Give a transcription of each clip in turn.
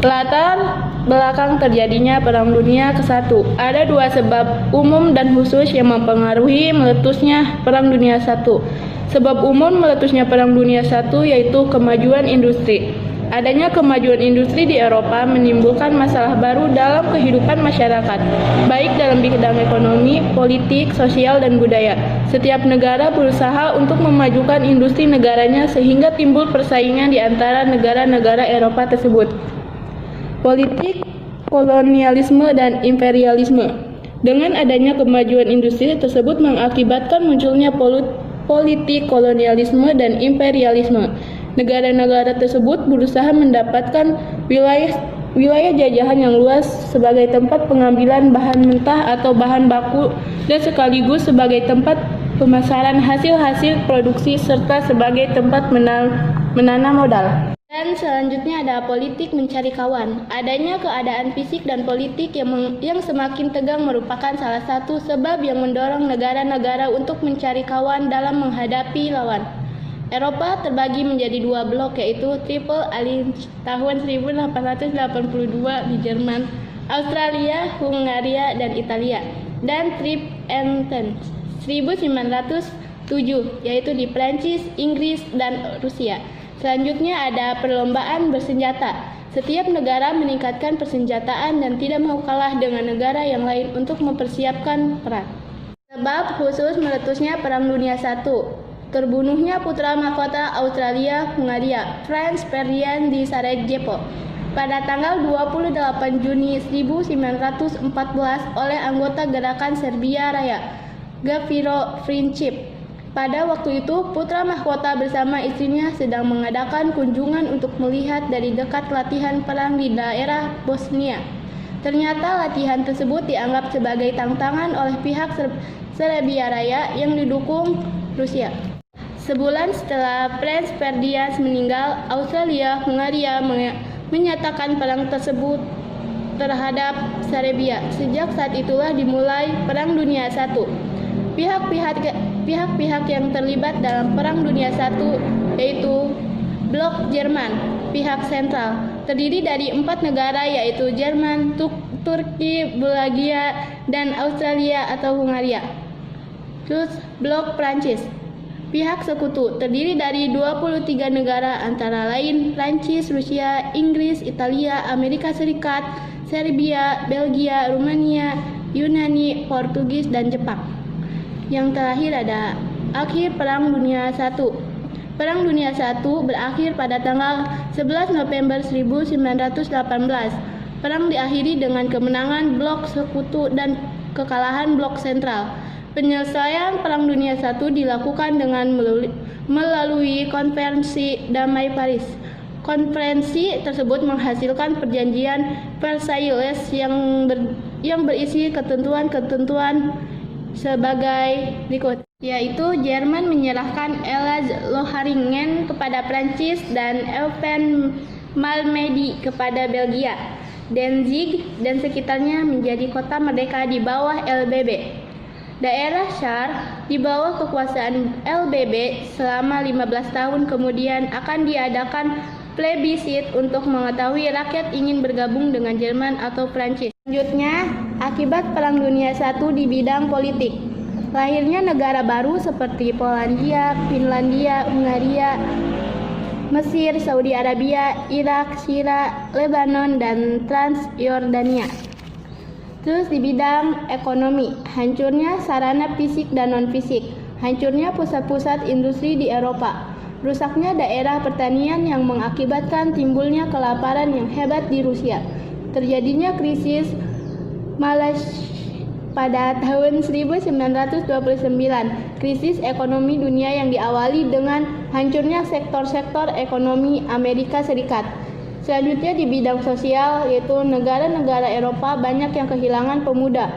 Latar belakang terjadinya Perang Dunia ke-1. Ada dua sebab umum dan khusus yang mempengaruhi meletusnya Perang Dunia I. Sebab umum meletusnya Perang Dunia I yaitu kemajuan industri. Adanya kemajuan industri di Eropa menimbulkan masalah baru dalam kehidupan masyarakat, baik dalam bidang ekonomi, politik, sosial, dan budaya. Setiap negara berusaha untuk memajukan industri negaranya sehingga timbul persaingan di antara negara-negara Eropa tersebut. Politik, kolonialisme, dan imperialisme. Dengan adanya kemajuan industri tersebut mengakibatkan munculnya politik kolonialisme dan imperialisme. Negara-negara tersebut berusaha mendapatkan wilayah jajahan yang luas sebagai tempat pengambilan bahan mentah atau bahan baku dan sekaligus sebagai tempat pemasaran hasil-hasil produksi serta sebagai tempat menanam modal. Dan selanjutnya ada politik mencari kawan. Adanya keadaan fisik dan politik yang semakin tegang merupakan salah satu sebab yang mendorong negara-negara untuk mencari kawan dalam menghadapi lawan. Eropa terbagi menjadi dua blok, yaitu Triple Alliance tahun 1882 di Jerman, Australia, Hungaria, dan Italia, dan Triple 1907 yaitu di Prancis, Inggris, dan Rusia. Selanjutnya ada perlombaan bersenjata. Setiap negara meningkatkan persenjataan dan tidak mau kalah dengan negara yang lain untuk mempersiapkan perang. Sebab khusus meletusnya Perang Dunia I. Terbunuhnya putra mahkota Australia, Hungaria, Franz Ferdinand di Sarajevo pada tanggal 28 Juni 1914 oleh anggota gerakan Serbia Raya, Gaviro Princip. Pada waktu itu, putra mahkota bersama istrinya sedang mengadakan kunjungan untuk melihat dari dekat latihan perang di daerah Bosnia. Ternyata latihan tersebut dianggap sebagai tantangan oleh pihak Serbia Raya yang didukung Rusia. Sebulan setelah Franz Ferdinand meninggal, Australia Hungaria menyatakan perang tersebut terhadap Serbia. Sejak saat itulah dimulai Perang Dunia I. Pihak-pihak yang terlibat dalam Perang Dunia I yaitu Blok Jerman, pihak sentral, terdiri dari 4 negara yaitu Jerman, Turki, Belgia, dan Australia atau Hungaria. Terus Blok Prancis, pihak sekutu, terdiri dari 23 negara antara lain Prancis, Rusia, Inggris, Italia, Amerika Serikat, Serbia, Belgia, Rumania, Yunani, Portugis, dan Jepang. Yang terakhir ada akhir Perang Dunia I. Perang Dunia I berakhir pada tanggal 11 November 1918. Perang diakhiri dengan kemenangan Blok Sekutu dan kekalahan Blok Sentral. Penyelesaian Perang Dunia I dilakukan dengan melalui Konferensi Damai Paris. Konferensi tersebut menghasilkan perjanjian Versailles yang berisi ketentuan-ketentuan sebagai berikut, yaitu Jerman menyerahkan Elsass-Lothringen kepada Prancis dan Malmedy kepada Belgia. Danzig dan sekitarnya menjadi kota merdeka di bawah LBB. Daerah Saar di bawah kekuasaan LBB selama 15 tahun kemudian akan diadakan plebisit untuk mengetahui rakyat ingin bergabung dengan Jerman atau Prancis. Selanjutnya, akibat Perang Dunia I di bidang politik. Lahirnya negara baru seperti Polandia, Finlandia, Hungaria, Mesir, Saudi Arabia, Irak, Syria, Lebanon, dan Transjordania. Terus di bidang ekonomi, hancurnya sarana fisik dan non-fisik, hancurnya pusat-pusat industri di Eropa, rusaknya daerah pertanian yang mengakibatkan timbulnya kelaparan yang hebat di Rusia, terjadinya krisis Malaysia pada tahun 1929, krisis ekonomi dunia yang diawali dengan hancurnya sektor-sektor ekonomi Amerika Serikat. Selanjutnya di bidang sosial, yaitu negara-negara Eropa banyak yang kehilangan pemuda.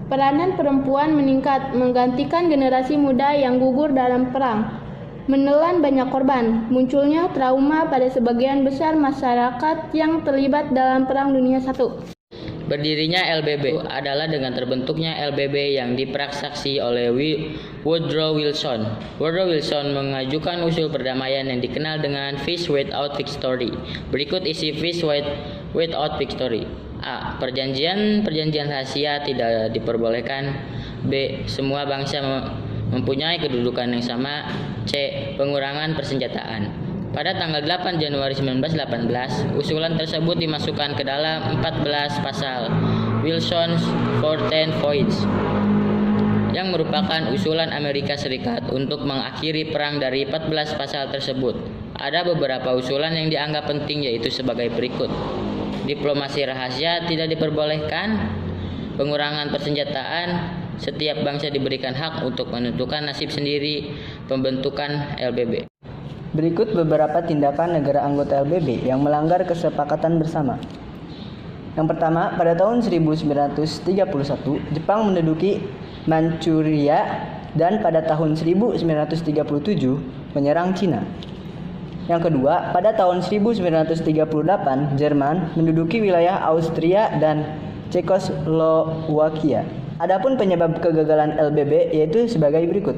Peranan perempuan meningkat, menggantikan generasi muda yang gugur dalam perang. Menelan banyak korban, munculnya trauma pada sebagian besar masyarakat yang terlibat dalam Perang Dunia I. Berdirinya LBB adalah dengan terbentuknya LBB yang diprakarsai oleh Woodrow Wilson. Woodrow Wilson mengajukan usul perdamaian yang dikenal dengan Peace Without Victory. Berikut isi Peace without victory. A. Perjanjian rahasia tidak diperbolehkan. B. Semua bangsa mempunyai kedudukan yang sama. C. Pengurangan persenjataan. Pada tanggal 8 Januari 1918, usulan tersebut dimasukkan ke dalam 14 pasal Wilson's 14 Points, yang merupakan usulan Amerika Serikat untuk mengakhiri perang. Dari 14 pasal tersebut, ada beberapa usulan yang dianggap penting, yaitu sebagai berikut. Diplomasi rahasia tidak diperbolehkan. Pengurangan persenjataan. Setiap bangsa diberikan hak untuk menentukan nasib sendiri. Pembentukan LBB. Berikut beberapa tindakan negara anggota LBB yang melanggar kesepakatan bersama. Yang pertama, pada tahun 1931, Jepang menduduki Manchuria, dan pada tahun 1937 menyerang Cina. Yang kedua, pada tahun 1938, Jerman menduduki wilayah Austria dan Cekoslowakia. Adapun penyebab kegagalan LBB yaitu sebagai berikut.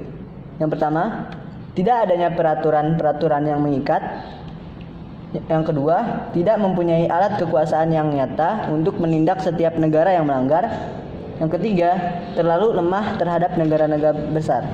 Yang pertama, tidak adanya peraturan-peraturan yang mengikat. Yang kedua, tidak mempunyai alat kekuasaan yang nyata untuk menindak setiap negara yang melanggar. Yang ketiga, terlalu lemah terhadap negara-negara besar.